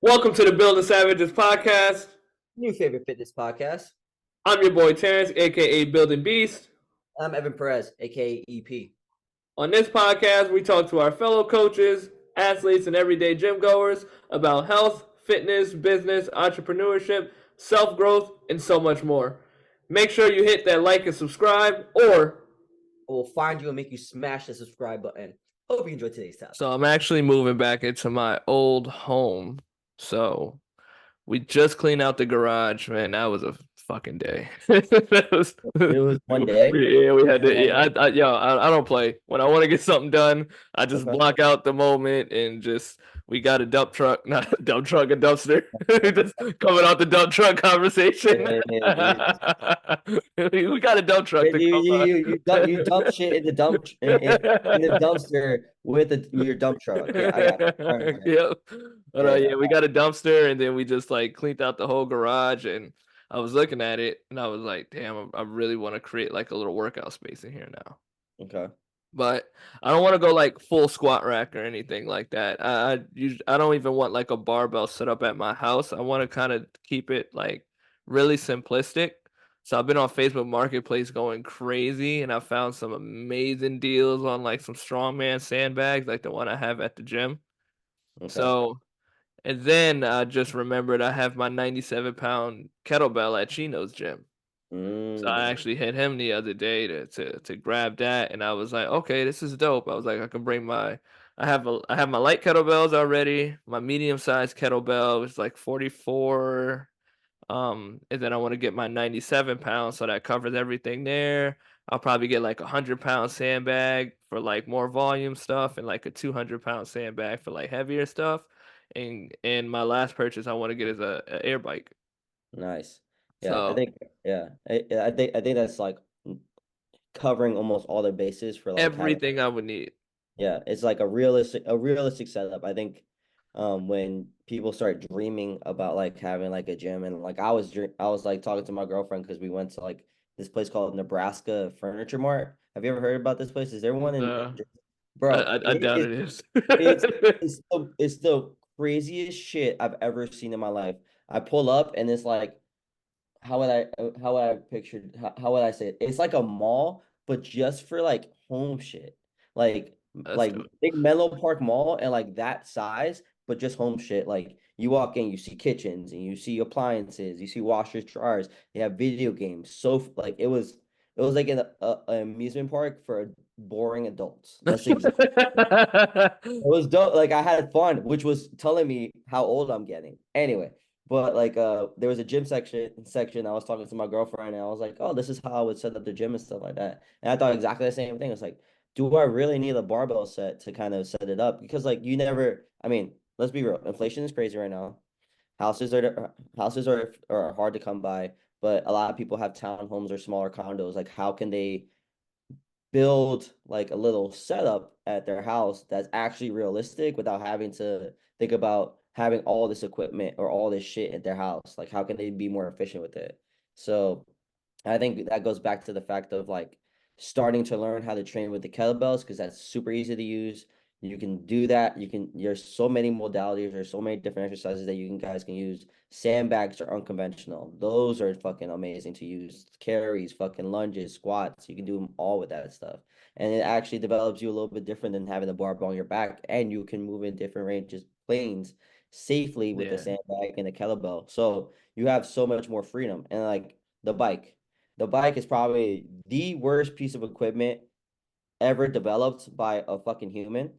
Welcome to the Building Savages podcast. New favorite fitness podcast. I'm your boy Terrence, aka Building Beast. I'm Evan Perez, aka EP. On this podcast, we talk to our fellow coaches, athletes, and everyday gym goers about health, fitness, business, entrepreneurship, self growth, and so much more. Make sure you hit that like and subscribe, or We'll find you and make you smash the subscribe button. Hope you enjoyed today's topic. So I'm actually moving back into my old home. So we just cleaned out the garage, man. That was a fucking day. It was one day. Yeah, we had to. Yeah, I don't play. When I want to get something done, I just Okay. block out the moment and just. We got a dump truck, not a dump truck, a dumpster. Just coming out the dump truck conversation. We got a dump truck to You dump shit in the in the dumpster with your dump truck. Yeah, I got it. All right. Yep. But Yeah. yeah, we got a dumpster and then we just like cleaned out the whole garage and I was looking at it and I was like, damn, I really want to create like a little workout space in here now. Okay. But I don't want to go like full squat rack or anything like that. I don't even want like a barbell set up at my house. I want to kind of keep it like really simplistic. So I've been on Facebook Marketplace going crazy and I found some amazing deals on like some strongman sandbags like the one I have at the gym. Okay. So and then I just remembered I have my 97-pound kettlebell at Chino's gym. So I Mm. actually hit him the other day to grab that, and I was like, okay, this is dope. I was like, I can bring my I have my light kettlebells already. My medium sized kettlebell is like 44. And then I want to get my 97 pounds, so that covers everything there. I'll probably get like 100-pound sandbag for like more volume stuff, and like a 200-pound sandbag for like heavier stuff. And my last purchase I want to get is a air bike. Nice. Yeah, I So think. Yeah, I think that's like covering almost all the bases for like having. everything I would need. Yeah, it's like a realistic setup. I think when people start dreaming about like having like a gym and like I was like talking to my girlfriend because we went to like this place called Nebraska Furniture Mart. Have you ever heard about this place? Is there one in Uh, bro, I doubt it is. it's it's the craziest shit I've ever seen in my life. I pull up and it's like how would I picture how would I say it? It's like a mall, but just for like home shit. Like That's like dope. big Menlo Park Mall and like that size, but just home shit. Like you walk in, you see kitchens and you see appliances, you see washers, dryers, they have video games. So like it was like an amusement park for boring adults. That's exactly it was dope. Like I had fun, which was telling me how old I'm getting. Anyway, but like there was a gym section. I was talking to my girlfriend and I was like, oh, this is how I would set up the gym and stuff like that. And I thought exactly the same thing. It's like, do I really need a barbell set to kind of set it up? Because like you never, I mean, let's be real, inflation is crazy right now. Houses are hard to come by, but a lot of people have townhomes or smaller condos. Like how can they build like a little setup at their house that's actually realistic without having to think about having all this equipment or all this shit at their house? Like, how can they be more efficient with it? So, I think that goes back to the fact of like starting to learn how to train with the kettlebells because that's super easy to use. You can do that. There's so many modalities, there's so many different exercises that guys can use. Sandbags are unconventional. Those are fucking amazing to use. Carries, fucking lunges, squats. You can do them all with that stuff. And it actually develops you a little bit different than having the barbell on your back. And you can move in different ranges, planes safely with the Yeah. sandbag and the kettlebell. So you have so much more freedom. And like the bike. The bike is probably the worst piece of equipment ever developed by a fucking human,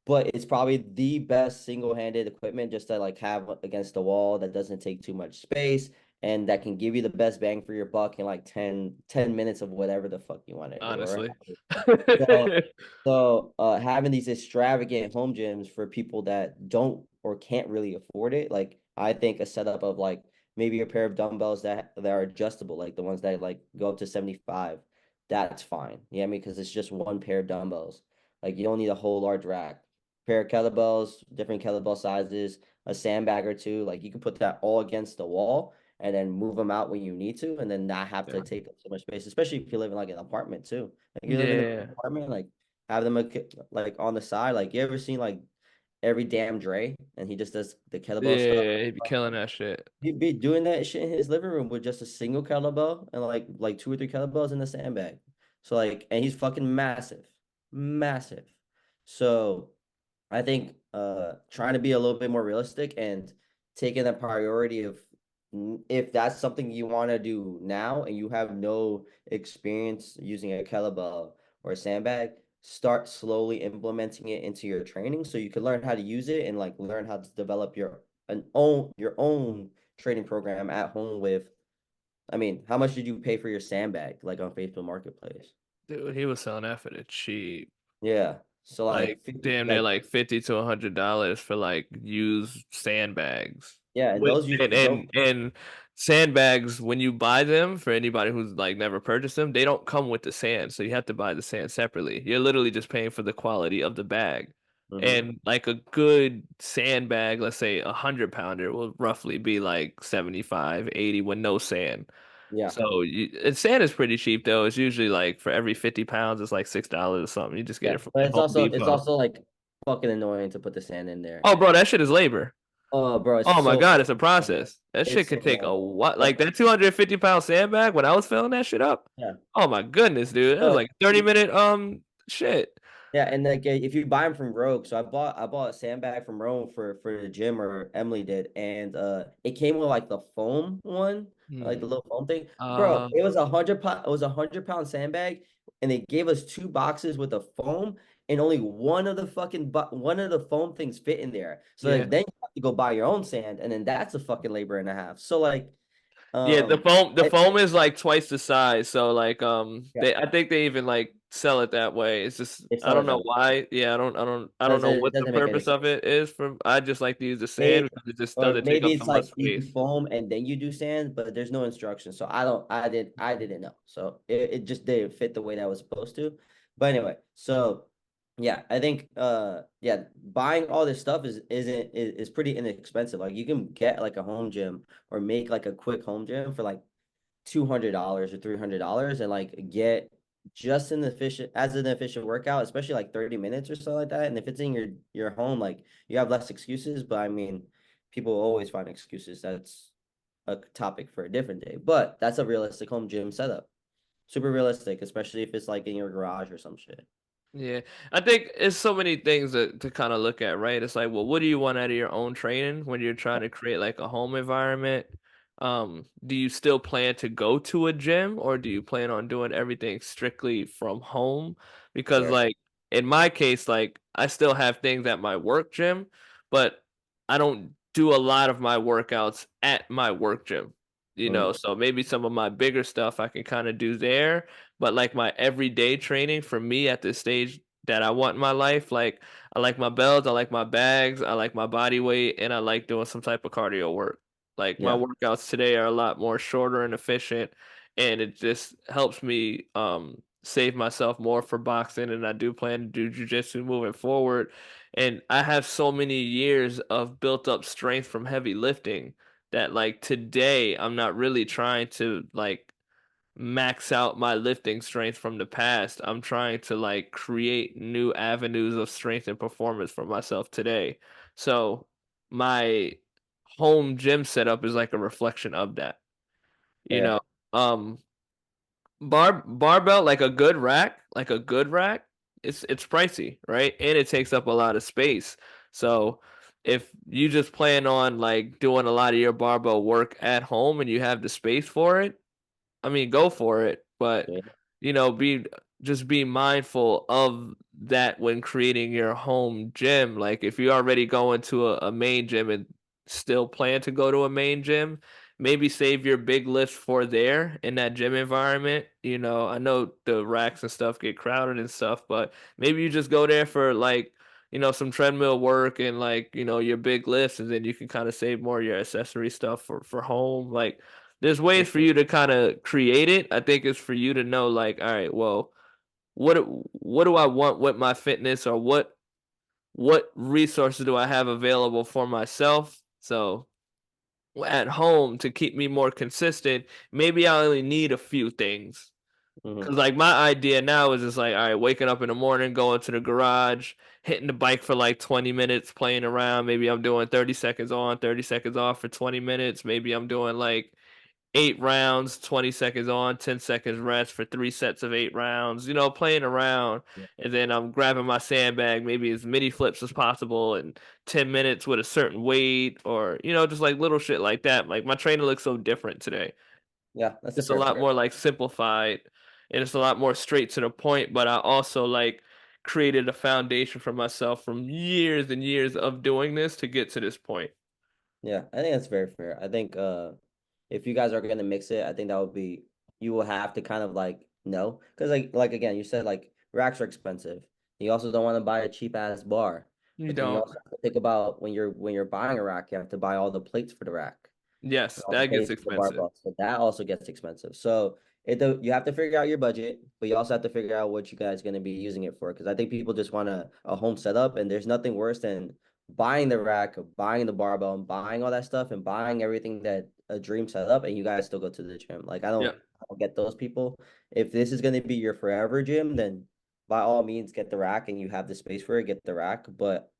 but it's probably the best single-handed equipment just to like have against the wall that doesn't take too much space and that can give you the best bang for your buck in like ten minutes of whatever the fuck you want to do. Or Honestly. so having these extravagant home gyms for people that don't or can't really afford it, like I think a setup of like maybe a pair of dumbbells that are adjustable, like the ones that like go up to 75, that's fine. You know what I mean? Because it's just one pair of dumbbells. Like you don't need a whole large rack. Pair of kettlebells, different kettlebell sizes, a sandbag or two. Like you can put that all against the wall and then move them out when you need to, and then not have to Yeah. take up so much space, especially if you live in like an apartment too. Like you live in an Yeah. apartment, like have them like on the side. Like you ever seen like every damn Dre, and he just does the kettlebell stuff. Yeah, he'd be killing that shit. He'd be doing that shit in his living room with just a single kettlebell and like two or three kettlebells in the sandbag. So like, and he's fucking massive, massive. So I think trying to be a little bit more realistic and taking the priority of if that's something you want to do now and you have no experience using a kettlebell or a sandbag, start slowly implementing it into your training so you can learn how to use it and like learn how to develop your own training program at home with. I mean, how much did you pay for your sandbag like on Facebook Marketplace? Dude, he was selling that for the cheap. Yeah. So Like like damn near like like $50 to $100 for like used sandbags. yeah, and With those usually don't. and sandbags when you buy them for anybody who's like never purchased them, they don't come with the sand, so you have to buy the sand separately. You're literally just paying for the quality of the bag. Mhm. And like a good sandbag, let's say 100 pounder, will roughly be like 75, 80 with no sand. Yeah. So and sand is pretty cheap though. It's usually like for every 50 pounds, it's like $6 or something. You just get Yeah, it from but like Home it's Depot. also like fucking annoying to put the sand in there. Oh, bro, that shit is labor. Oh, bro, it's Oh my so God, it's a process. That shit it's so could take a long. what? Like Like, that 250 pound sandbag when I was filling that shit up. yeah. Oh my goodness, dude. That was So like 30 minute shit. yeah, and like if you buy them from Rogue, so I bought a sandbag from Rome for the gym, or Emily did, and it came with like the foam one, like the Hmm. little foam thing. Bro, Uh it was a 100 pound sandbag, and they gave us two boxes with the foam, and only one of the foam things fit in there. So yeah. like then you have to go buy your own sand, and then that's a fucking labor and a half. So like Yeah, the um foam it, is like twice the size. So like yeah, they I think they even like sell it that way. It's just they I sell don't it that know way. why. Yeah, I don't know It what the doesn't make any purpose sense. of it is for I just like to use the sand Maybe, because it just or doesn't take maybe up it's so much like you do space. foam and then you do sand, but there's no instructions. So I didn't know. So it just didn't fit the way that was supposed to. But anyway, so yeah, I think yeah, buying all this stuff is pretty inexpensive. Like you can get like a home gym or make like a quick home gym for like $200 or $300 and like get just an efficient workout, especially like 30 minutes or so like that. And if it's in your home, like you have less excuses. But I mean, people always find excuses. That's a topic for a different day. But that's a realistic home gym setup. Super realistic, especially if it's like in your garage or some shit. Yeah, I think it's so many things to kind of look at, right? It's like, well, what do you want out of your own training when you're trying to create like a home environment? Do you still plan to go to a gym or do you plan on doing everything strictly from home? Because Fair. like in my case, like I still have things at my work gym, but I don't do a lot of my workouts at my work gym, Mm, so maybe some of my bigger stuff I can kind of do there but like my everyday training for me at this stage that I want in my life, like I like my belts, I like my bags, I like my body weight, and I like doing some type of cardio work. Like my yeah, workouts today are a lot more shorter and efficient, and it just helps me save myself more for boxing. And I do plan to do jujitsu moving forward. And I have so many years of built up strength from heavy lifting that like today I'm not really trying to like max out my lifting strength from the past. I'm trying to like create new avenues of strength and performance for myself today. So my home gym setup is like a reflection of that. You know, fair. um barbell like a good rack, it's pricey, right? And it takes up a lot of space. So if you just plan on like doing a lot of your barbell work at home and you have the space for it, I mean, go for it, but Yeah, be just be mindful of that when creating your home gym. Like if you're already going to a main gym and still plan to go to a main gym, maybe save your big lifts for there in that gym environment. I know the racks and stuff get crowded and stuff, but maybe you just go there for like some treadmill work and like your big lifts, and then you can kind of save more of your accessory stuff for home. Like there's yeah, ways for you to kind of create it. I think it's for you to know, like, all right, well, what do I want with my fitness, or what resources do I have available for myself? So at home to keep me more consistent, maybe I only need a few things. Hmm. Cause like my idea now is just like, all right, waking up in the morning, going to the garage, hitting the bike for like 20 minutes, playing around. Maybe I'm doing 30 seconds on, 30 seconds off for 20 minutes. Maybe I'm doing like 8 rounds, 20 seconds on, 10 seconds rest for 3 sets of 8 rounds, playing around. And then I'm grabbing my sandbag, maybe as many flips as possible in 10 minutes with a certain weight or, just like little shit like that. Like my trainer looks so different today. Yeah, that's a It's a fair lot trade. more like simplified and it's a lot more straight to the point, but I also like created a foundation for myself from years and years of doing this to get to this point. Yeah, I think that's very fair. I think if you guys are gonna mix it, I think that would be you will have to kind of like know because like again, you said like racks are expensive. You also don't want to buy a cheap ass bar, You but then you don't. also have to think about when you're buying a rack, you have to buy all the plates for the rack. Yes, All the that gets plates for the expensive. barbell. So that also gets expensive. So you have to figure out your budget, but you also have to figure out what you guys going to be using it for. Because I think people just want a home setup, and there's nothing worse than buying the rack, buying the barbell, and buying all that stuff, and buying everything that a dream setup, and you guys still go to the gym. Like Yeah. I don't get those people. If this is going to be your forever gym, then by all means get the rack, and you have the space for it, get the rack. But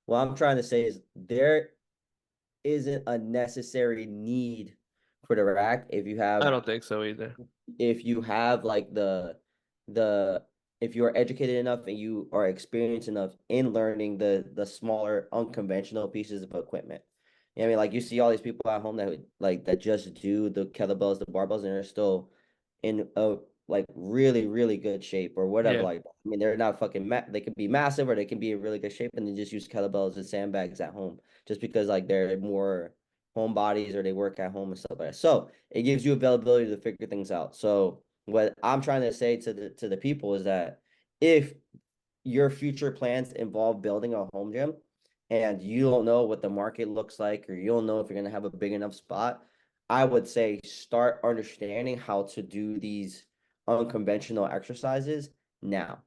what I'm trying to say is there isn't a necessary need for the rack I don't think so either. if you have like the if you are educated enough and you are experienced enough in learning the smaller unconventional pieces of equipment. You know what I mean? Like you see all these people at home that just do the kettlebells, the barbells, and they're still in a like really, really good shape or whatever. Yeah. Like I mean, they're not they can be massive or they can be in really good shape and they just use kettlebells and sandbags at home just because like they're more homebodies or they work at home and stuff like that. So it gives you availability to figure things out. So what I'm trying to say to the people is that if your future plans involve building a home gym and you don't know what the market looks like or you don't know if you're going to have a big enough spot, I would say start understanding how to do these unconventional exercises now.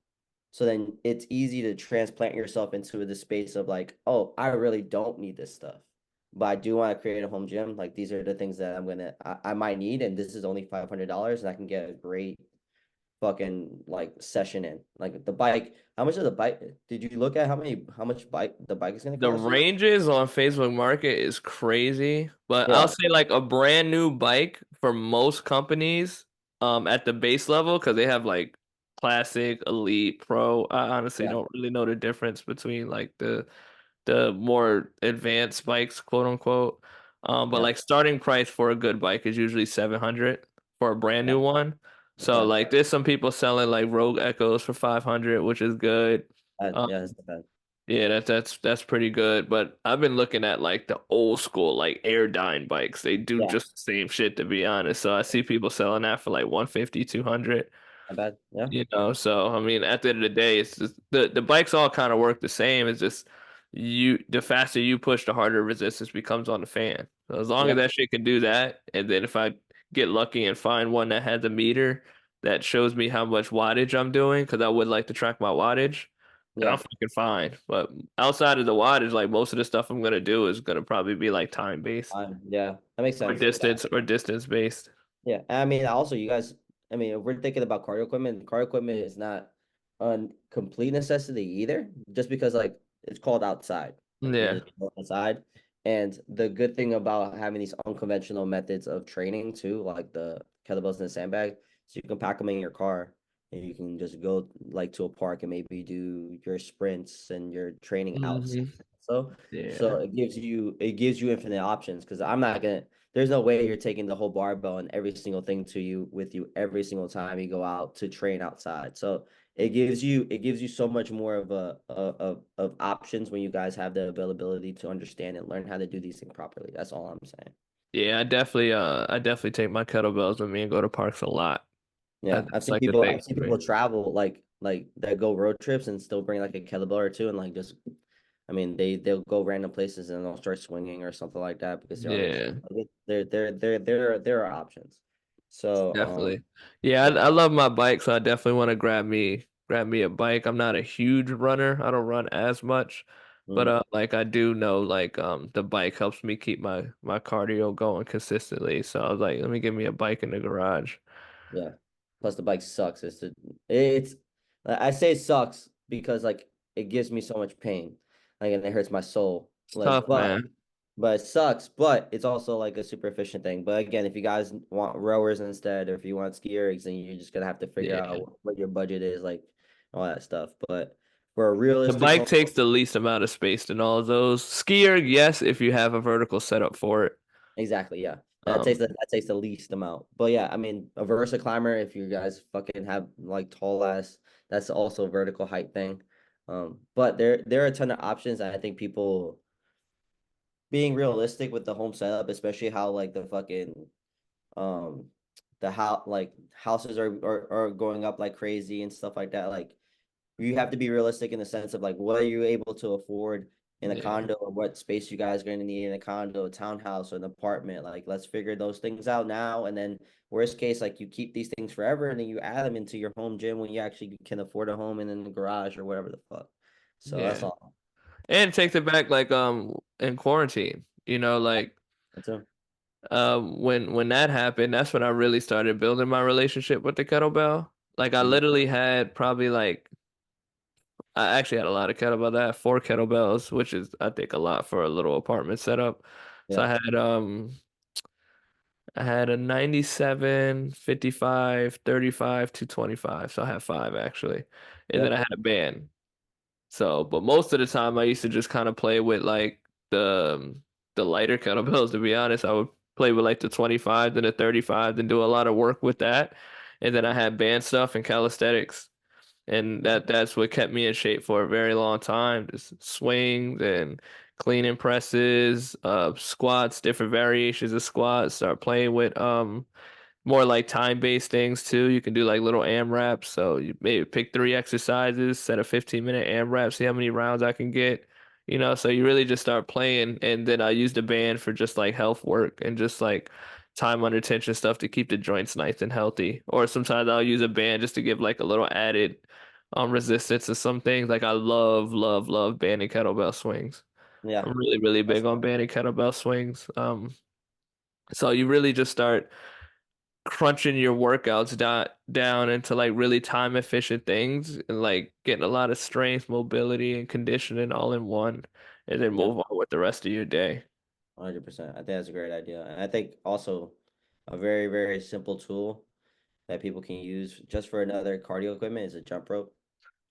So then it's easy to transplant yourself into the space of like, oh, I really don't need this stuff. But I do want to create a home gym. Like these are the things that I might need, and this is only $500, and I can get a great fucking like session in. Like the bike, how much of the bike did you look at how much the bike is gonna The cost you? ranges on Facebook Market is crazy, but I'll Yeah, say like a brand new bike for most companies, at the base level, because they have like classic, elite, pro. I honestly yeah, don't really know the difference between like the more advanced bikes, quote unquote. But yeah, like starting price for a good bike is usually 700 for a brand yeah. new one. So Okay. like there's some people selling like Rogue Echoes for 500, which is good. Um, Yeah, that's the bad. yeah, that's pretty good. But I've been looking at like the old school like Airdyne bikes. They do Yeah, just the same shit to be honest. So I see people selling that for like 150, 200. not bad. Yeah, So I mean, at the end of the day, it's just the bikes all kind of work the same. It's just the faster you push, the harder resistance becomes on the fan. So as long as yeah, that shit can do that, and then if I get lucky and find one that has a meter that shows me how much wattage I'm doing, because I would like to track my wattage, then I'm yeah. fucking fine. But outside of the wattage, like most of the stuff I'm gonna do is gonna probably be like time based Yeah, that makes sense. or distance based. Yeah, I mean, also you guys. I mean, if we're thinking about cardio equipment is not a complete necessity either. Just because like it's called outside, like you're Yeah. just going outside. And the good thing about having these unconventional methods of training too, like the kettlebells and the sandbag, so you can pack them in your car and you can just go like to a park and maybe do your sprints and your training outside. Hmm. So Yeah. it gives you infinite options because I'm not gonna there's no way you're taking the whole barbell and every single thing to you with you every single time you go out to train outside. So it gives you so much more of options when you guys have the availability to understand and learn how to do these things properly. That's all I'm saying. Yeah, I definitely take my kettlebells with me and go to parks a lot. Yeah, That's like a thing I've seen for me. people travel like that go road trips and still bring like a kettlebell or two and like just I mean they'll go random places and they'll start swinging or something like that because they're on their Yeah, there are options. So definitely. Yeah, yeah. I love my bike, so I definitely want to grab me a bike. I'm not a huge runner. I don't run as much, but Mm, like I do know like the bike helps me keep my cardio going consistently. So I was like, let me get me a bike in the garage. yeah. Plus the bike sucks. It's I say it sucks because like it gives me so much pain. Like and it hurts my soul. It's Like tough, man. but it sucks, but it's also like a super efficient thing. But again, if you guys want rowers instead, or if you want ski rigs, then you're just gonna have to figure Yeah. out what your budget is, like all that stuff. But for a The realistic bike home, takes the least amount of space in all of those. Skier, yes, if you have a vertical setup for it. exactly, yeah. Um, That takes the least amount. But yeah, I mean a Versa climber, if you guys fucking have like tall ass, that's also a vertical height thing. But there are a ton of options, and I think people being realistic with the home setup, especially how like the fucking um the house like houses are going up like crazy and stuff like that. Like you have to be realistic in the sense of like what are you able to afford in a yeah, condo, or what space you guys are going to need in a condo, a townhouse, or an apartment. Like let's figure those things out now, and then worst case, like you keep these things forever and then you add them into your home gym when you actually can afford a home and in the garage or whatever the fuck. So that's yeah. all. And it takes it back like in quarantine, like That's it. when that happened, that's when I really started building my relationship with the kettlebell. Like I Mhm. literally had probably like I actually had a lot of kettlebells. I had four kettlebells, which is I think a lot for a little apartment setup. So Yeah. I had a 97, 55, 35, 225. So I had five actually. And then I Yep. had a band. So, but most of the time I used to just kind of play with like the lighter kettlebells, to be honest. I would play with like the 25 and the 35 and do a lot of work with that. And then I had band stuff and calisthenics. And that's what kept me in shape for a very long time. Just swings and cleaning presses, squats, different variations of squats. Start playing with more like time-based things too. You can do like little AMRAPs. So you maybe pick three exercises, set a 15-minute AMRAP, see how many rounds I can get. So you really just start playing, and then I use the band for just like health work and just like time under tension stuff to keep the joints nice and healthy. Or sometimes I'll use a band just to give like a little added resistance to some things. Like I love, love, love banding kettlebell swings. Yeah. I'm really, really That's big on banding kettlebell swings. So you really just start crunching your workouts down into like really time efficient things and like getting a lot of strength, mobility, and conditioning all in one, and then yeah. move on with the rest of your day. 100%. I think that's a great idea. And I think also a very, very simple tool that people can use just for another cardio equipment is a jump rope.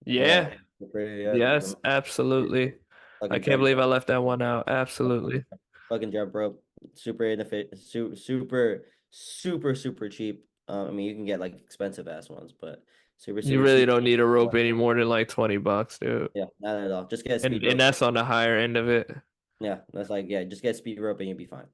I know Yeah, that's pretty, yeah, yes, absolutely. I fucking can't jump believe I rope. left that one out. Absolutely. Fucking jump rope. Super inefficient, super cheap. I mean, you can get like expensive ass ones, but You super really cheap. don't need a rope any more than like $20, dude. Yeah, not at all. Just get a speed And rope. that's on the higher end of it. Yeah, that's like yeah, just get a speed rope and you'll be fine.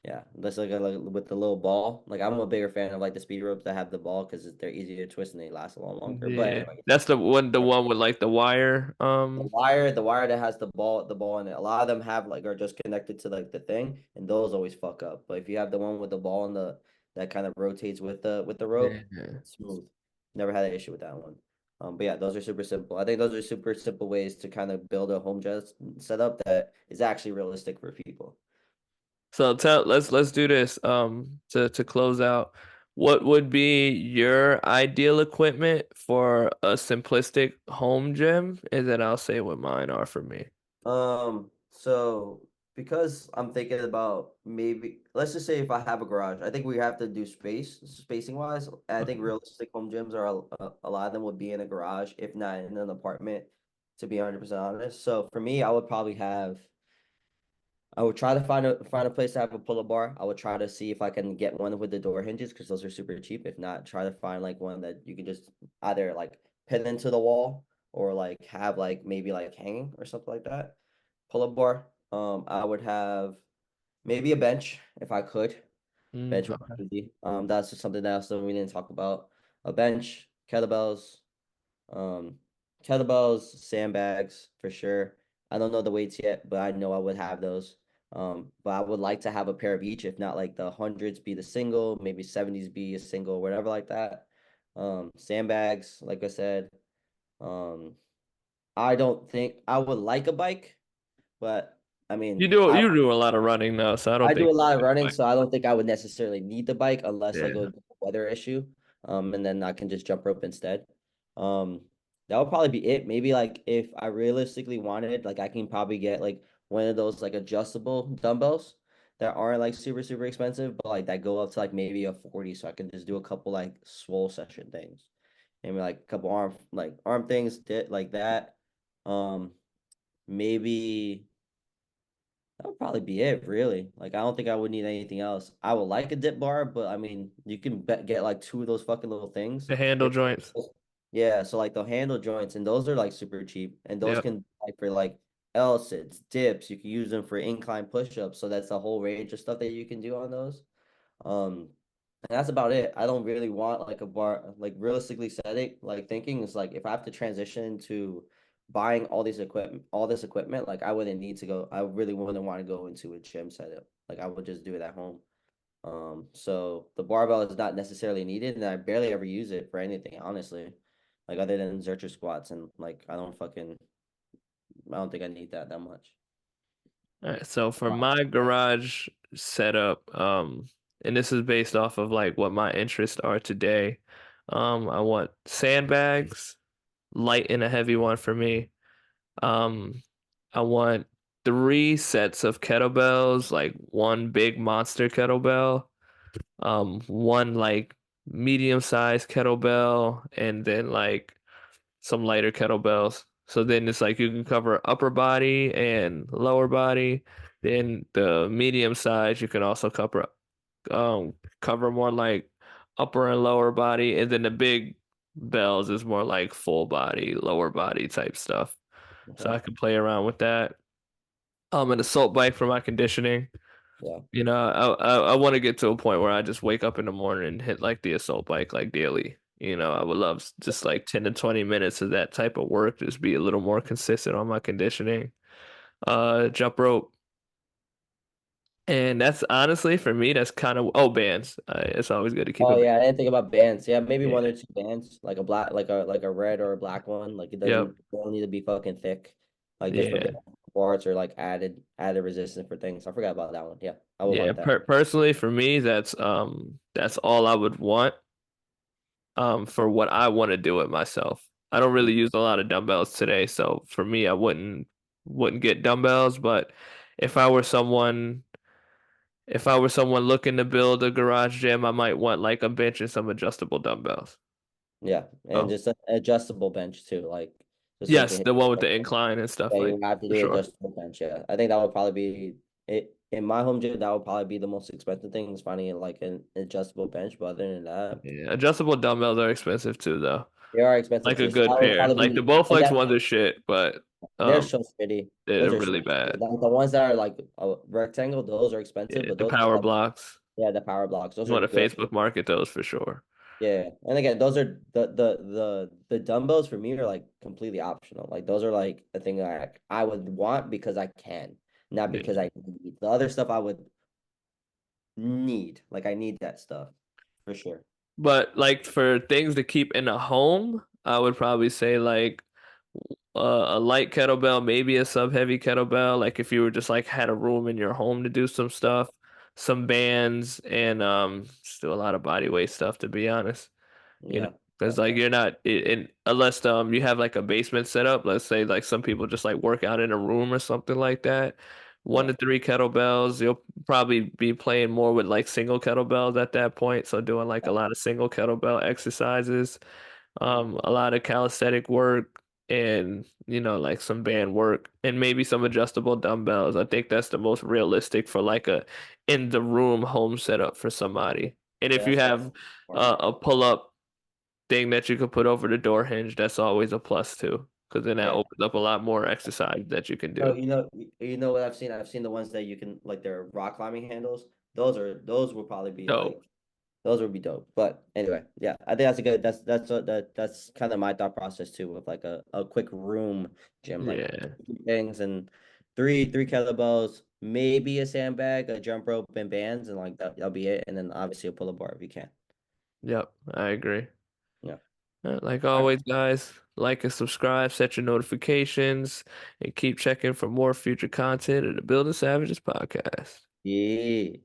Yeah, that's like with the little ball. Like I'm a bigger fan of like the speed ropes that have the ball because they're easier to twist and they last a lot longer. But Yeah. anyway, That's the one with like the wire. the wire that has the ball in it. A lot of them have like are just connected to like the thing, and those always fuck up. But if you have the one with the ball and the that kind of rotates with the rope, Yeah. it's smooth. Never had an issue with that one. But yeah, those are super simple. I think those are super simple ways to kind of build a home gym setup that is actually realistic for people. So let's do this to close out. What would be your ideal equipment for a simplistic home gym? And then I'll say what mine are for me. So because I'm thinking about maybe let's just say if I have a garage, I think we have to do spacing wise. I think realistic home gyms are a lot of them would be in a garage, if not in an apartment, to be 100% honest. So for me, I would try to find a place to have a pull-up bar. I would try to see if I can get one with the door hinges because those are super cheap. If not, try to find like one that you can just either like pin into the wall or like have like maybe like hanging or something like that. Pull-up bar. I would have maybe a bench if I could. Bench would Okay. be easy. That's just something else that we didn't talk about. A bench, kettlebells, um, sandbags for sure. I don't know the weights yet, but I know I would have those. But I would like to have a pair of each, if not like the hundreds be the single, maybe 70s be a single, whatever like that. Sandbags, like I said. Um, I don't think I would like a bike, but I mean, You do a lot of running now, so I don't I do think a lot of you need a running, bike. so I don't think I would necessarily need the bike unless like it Yeah. was a weather issue. and then I can just jump rope instead. Um, that would probably be it. Maybe like if I realistically wanted, like I can probably get like one of those like adjustable dumbbells that aren't like super expensive, but like that go up to like maybe a 40, so I can just do a couple like swole session things. Maybe like a couple arm things like that. Um, maybe that would probably be it, really. Like, I don't think I would need anything else. I would like a dip bar, but I mean, you can get like two of those fucking little things. The handle They're- joints. yeah, so like the handle joints, and those are like super cheap, and those Yep. can like for like L sits, dips. You can use them for incline push-ups. So that's a whole range of stuff that you can do on those. Um, and that's about it. I don't really want like a bar, like realistically setting, like thinking is like if I have to transition to buying all this equipment, like I wouldn't need to go, I really wouldn't want to go into a gym setup. Like I would just do it at home. So the barbell is not necessarily needed, and I barely ever use it for anything, honestly. Like other than Zercher squats, and like I don't think I need that much. All right, so for my garage setup, and this is based off of like what my interests are today. I want sandbags, light and a heavy one for me. Um, I want 3 sets of kettlebells, like one big monster kettlebell, one like medium-sized kettlebell, and then like some lighter kettlebells. So then it's like you can cover upper body and lower body. Then the medium size you can also cover more like upper and lower body, and then the big bells is more like full body, lower body type stuff. So Okay. I can play around with that. An assault bike for my conditioning. Yeah. You know, I want to get to a point where I just wake up in the morning and hit like the assault bike like daily. You know, I would love just like 10 to 20 minutes of that type of work, just be a little more consistent on my conditioning. Jump rope. And that's honestly for me, that's kind of, oh, bands. It's always good to keep a Oh band. yeah, I didn't think about bands. Yeah, maybe Yeah. one or two bands, like a black, like a red or a black one. Like Yep. it don't need to be fucking thick. Like just for band Yeah. parts or like added resistance for things. I forgot about that one. Yeah, I would Yeah. want that. Personally for me, that's all I would want for what I want to do it myself. I don't Mm, really use a lot of dumbbells today, so for me, I wouldn't get dumbbells. But if I were someone, if I were someone looking to build a garage gym, I might want like a bench and some adjustable dumbbells. yeah, and Oh, just an adjustable bench too, like just so you can yes, hit. the one with the incline and Yeah, stuff you like would have to for do sure. adjustable bench. Yeah, I think that would probably be it in my home gym. That would probably be the most expensive thing is finding like an adjustable bench. But other than that, Yeah, adjustable dumbbells are expensive too, though. they are expensive Like a too. So good that would pair. probably Like the be Bowflex and that ones are shit, but they're um, so shitty. they're Those are so really shitty. bad. The ones that are like a rectangle, those are expensive, Yeah, but the those are power like blocks. yeah, the power blocks. Those You are want to good. Facebook market those for sure. Yeah. And again, those are the dumbbells for me are like completely optional. Like those are like a thing that I would want because I can, not because Yeah. I need. The other stuff I would need. Like I need that stuff for sure. But like for things to keep in a home, I would probably say like a light kettlebell, maybe a sub-heavy kettlebell. Like if you were just like had a room in your home to do some stuff, some bands, and still a lot of body weight stuff to be honest. You know, Yeah. because like you're not unless you have like a basement set up. Let's say like some people just like work out in a room or something like that. One Yeah. to three kettlebells. You'll probably be playing more with like single kettlebells at that point. So doing like a lot of single kettlebell exercises, a lot of calisthenic work, and you know like some band work, and maybe some adjustable dumbbells. I think that's the most realistic for like a in the room home setup for somebody. And Yeah, if you that's have smart. a pull up thing that you could put over the door hinge, that's always a plus too, because then that Yeah. opens up a lot more exercise that you can Oh, do. you know what I've seen? I've seen the ones that you can like they're rock climbing handles. Those would probably be So like those would be dope. But anyway, yeah, I think that's a good that's kind of my thought process too with like a quick room gym, like yeah, things and three kettlebells, maybe a sandbag, a jump rope and bands, and like that'll be it. And then obviously a pull up bar if you can. yep, I agree. Yeah. Like All right. always, guys, like and subscribe, set your notifications, and keep checking for more future content of the Building Savages podcast. Yeah.